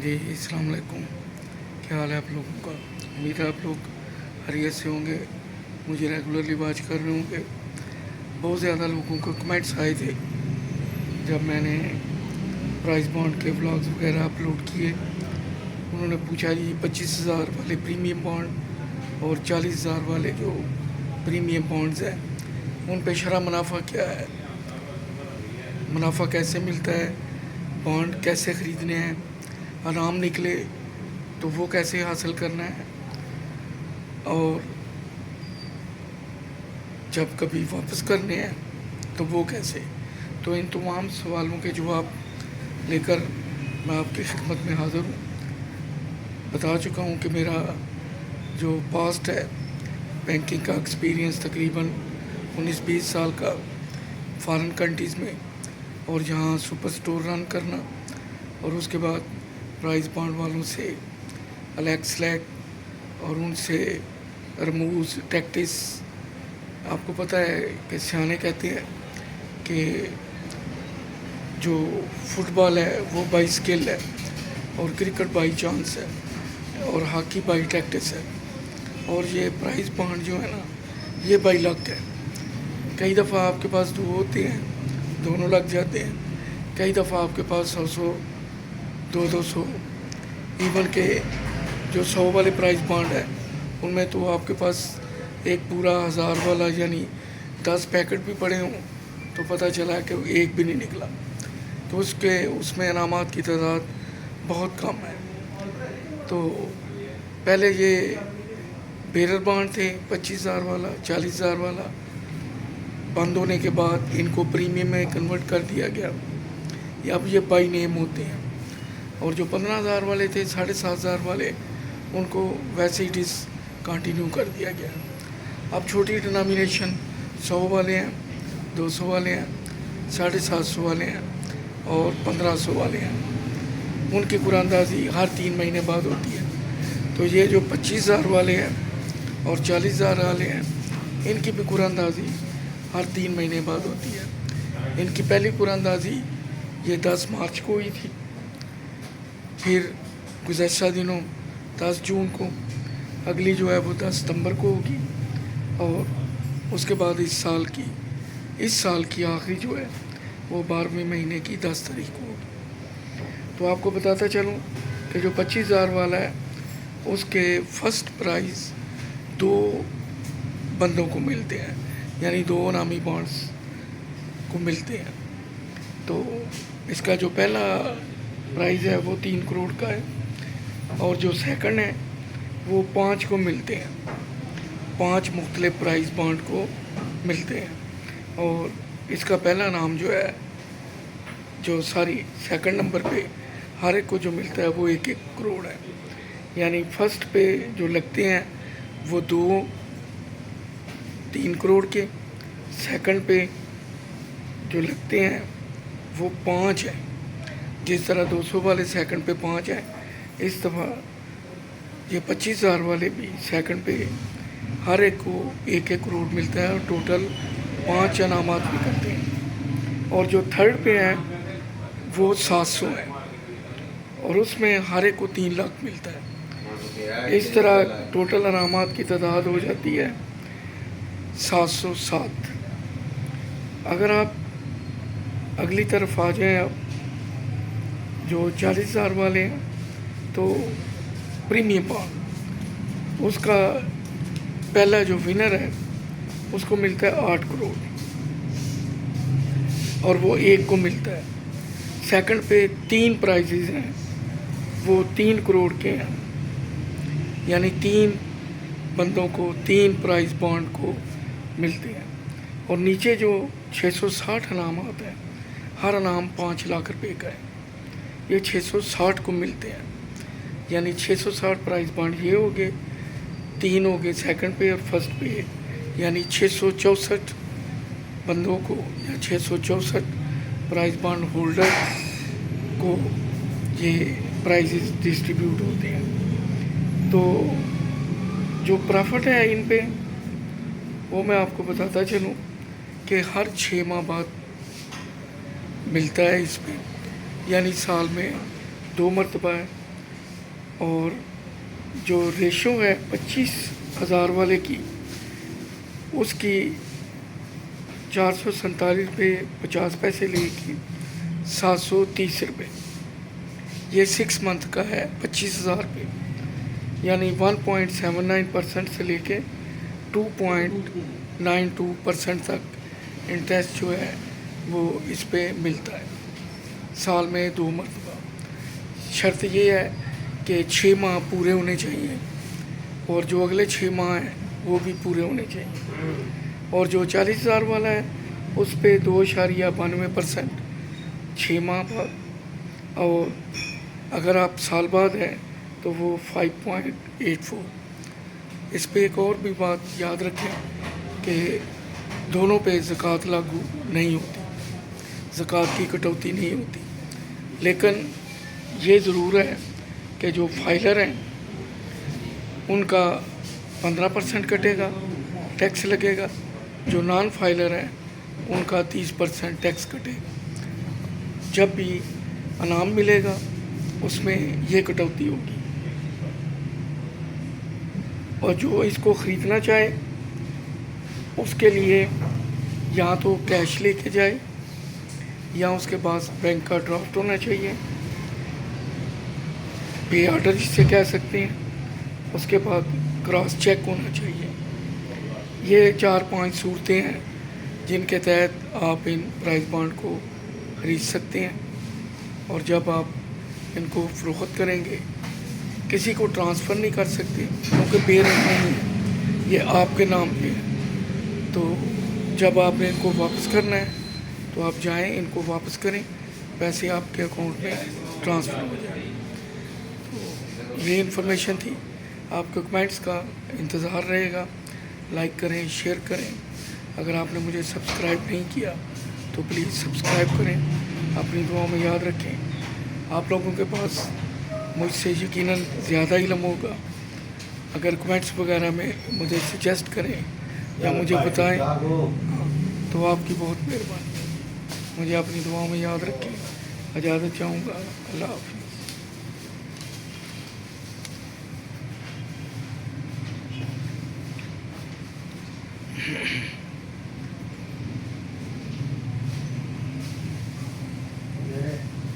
जी अस्सलाम वालेकुम। क्या हाल है आप लोगों का? उम्मीद है आप लोग खैरियत से होंगे, मुझे रेगुलरली वॉच कर रहे होंगे। बहुत ज़्यादा लोगों को कमेंट्स आए थे जब मैंने प्राइस बॉन्ड के व्लॉग्स वगैरह अपलोड किए। उन्होंने पूछा जी 25,000 वाले प्रीमियम बॉन्ड और 40,000 वाले जो प्रीमियम बॉन्ड्स हैं उन पे शरह मुनाफा क्या है, मुनाफा कैसे मिलता है, बॉन्ड कैसे ख़रीदने हैं, अनाम निकले तो वो कैसे हासिल करना है, और जब कभी वापस करने हैं तो वो कैसे। तो इन तमाम सवालों के जवाब लेकर मैं आपकी खिदमत में हाज़िर हूँ। बता चुका हूँ कि मेरा जो पास्ट है बैंकिंग का एक्सपीरियंस तकरीबन 19-20 साल का फॉरेन कंट्रीज़ में, और यहाँ सुपर स्टोर रन करना, और उसके बाद प्राइस बॉन्ड वालों से अलैग स्लैग और उनसे रमूज टैक्टिस। आपको पता है कि सियाने कहते हैं कि जो फुटबॉल है वो बाई स्किल है, और क्रिकेट बाई चांस है, और हॉकी बाई टैक्टिस है, और ये प्राइस बॉन्ड जो है ना ये बाई लक है। कई दफ़ा आपके पास दो होते हैं, दोनों लग जाते हैं। कई दफ़ा आपके पास 100 200 इवन के जो 100 वाले प्राइस बॉन्ड है उनमें तो आपके पास एक पूरा 1000 वाला यानी 10 पैकेट भी पड़े हों तो पता चला कि एक भी नहीं निकला। तो उसमें इनामात की तादाद बहुत कम है। तो पहले ये बेरर बॉन्ड थे 25,000 वाला 40,000 वाला, बंद होने के बाद इनको प्रीमियम में कन्वर्ट कर दिया गया, अब ये बाई नेम होते हैं। और जो 15,000 वाले थे 7,500 वाले उनको वैसे ही डिसकंटिन्यू कर दिया गया। अब छोटी डिनोमिनेशन 100 वाले हैं, 200 वाले हैं, 750 वाले हैं और 1500 वाले हैं। उनकी कुरानदाजी हर 3 महीने बाद होती है। तो ये जो 25,000 वाले हैं और 40,000 वाले हैं इनकी भी कुरानदाजी हर 3 महीने बाद होती है। इनकी पहली कुरानदाजी ये 10 मार्च को हुई थी, फिर गुज़श्ता दिनों 10 जून को, अगली जो है वो 10 सितंबर को होगी, और उसके बाद इस साल की आखिरी जो है वो 12वें महीने की 10 तारीख को होगी। तो आपको बताता चलूँ कि जो 25,000 वाला है उसके फर्स्ट प्राइज़ 2 बंदों को मिलते हैं, यानी 2 नामी बॉन्ड्स को मिलते हैं। तो इसका जो पहला प्राइज़ है वो 3 करोड़ का है, और जो सेकंड है वो 5 को मिलते हैं। 5 मुख्तलिफ प्राइस बॉन्ड को मिलते हैं, और इसका पहला नाम जो है सेकंड नंबर पे हर एक को जो मिलता है वो 1-1 करोड़ है। यानी फर्स्ट पे जो लगते हैं वो 2-3 करोड़ के, सेकंड पे जो लगते हैं वो 5 है। जिस तरह 200 वाले सेकंड पे 5 है, इस दफ़ा ये 25,000 वाले भी सेकंड पे हर एक को 1-1 करोड़ मिलता है, और टोटल 5 इनामात भी करते हैं। और जो थर्ड पे है वो 700 है, और उसमें हर एक को 3 लाख मिलता है। इस तरह टोटल इनामात की तादाद हो जाती है 707। अगर आप अगली तरफ आ जाएं, आप जो 40,000 वाले हैं तो प्रीमियम बॉन्ड उसका पहला जो विनर है उसको मिलता है 8 करोड़, और वो 1 को मिलता है। सेकंड पे 3 प्राइजेज़ हैं, वो 3 करोड़ के हैं, यानी 3 बंदों को 3 प्राइस बॉन्ड को मिलते हैं। और नीचे जो 660 इनामात हैं, हर इनाम 5 लाख रुपए का है, ये 660 को मिलते हैं। यानी 660 प्राइस बॉन्ड ये हो गए, 3 हो गए सेकंड पे और फर्स्ट पे, यानी 664 बंदों को या 664 प्राइस बॉन्ड होल्डर को ये प्राइजेस डिस्ट्रीब्यूट होते हैं। तो जो प्रॉफिट है इन पे वो मैं आपको बताता चलूँ कि हर 6 माह बाद मिलता है इस पे, यानी साल में 2 मरतबा है, اور جو ریشو ہے 25,000 والے کی، اس کی 447.50 لے کی 730 روپے. یہ 6 منتھ کا ہے 25,000 روپے، یعنی 1.79% سے لے کے 2.92% تک انٹرسٹ جو ہے وہ اس پہ ملتا ہے سال میں 2 مرتبہ. شرط یہ ہے کہ 6 ماہ پورے ہونے چاہیے، اور جو اگلے 6 ماہ ہیں وہ بھی پورے ہونے چاہیے. اور جو 40,000 والا ہے اس پہ 2.92% 6 ماہ بعد، اور اگر آپ سال بعد ہیں تو وہ 5.84. اس پہ ایک اور بھی بات یاد رکھیں کہ دونوں پہ زکوٰۃ لاگو نہیں ہوتی، زکوٰۃ کی کٹوتی نہیں ہوتی. لیکن یہ ضرور ہے کہ جو فائلر ہیں ان کا 15% کٹے گا، ٹیکس لگے گا. جو نان فائلر ہیں ان کا 30% ٹیکس کٹے گا. جب بھی انعام ملے گا اس میں یہ کٹوتی ہوگی. اور جو اس کو خریدنا چاہے اس کے لیے یا تو کیش لے کے جائے، یا اس کے پاس بینک کا ڈرافٹ ہونا چاہیے، پے آرڈر جسے کہہ سکتے ہیں. اس کے بعد کراس چیک ہونا چاہیے. یہ 4-5 صورتیں ہیں جن کے تحت آپ ان پرائز بانڈ کو خرید سکتے ہیں. اور جب آپ ان کو فروخت کریں گے، کسی کو ٹرانسفر نہیں کر سکتے کیونکہ بے رنگ نہیں ہے، یہ آپ کے نام پہ ہے. تو جب آپ نے ان کو واپس کرنا ہے تو آپ جائیں، ان کو واپس کریں، پیسے آپ کے اکاؤنٹ میں ٹرانسفر ہو جائیں. تو یہ انفارمیشن تھی. آپ کے کمنٹس کا انتظار رہے گا. لائک کریں، شیئر کریں. اگر آپ نے مجھے سبسکرائب نہیں کیا تو پلیز سبسکرائب کریں. اپنی دعاؤں میں یاد رکھیں. آپ لوگوں کے پاس مجھ سے یقیناً زیادہ علم ہوگا. اگر کمنٹس وغیرہ میں مجھے سجیسٹ کریں یا مجھے بتائیں تو آپ کی بہت مہربانی. مجھے اپنی دعاؤں میں یاد رکھیں. اجازت چاہوں گا. اللہ حافظ.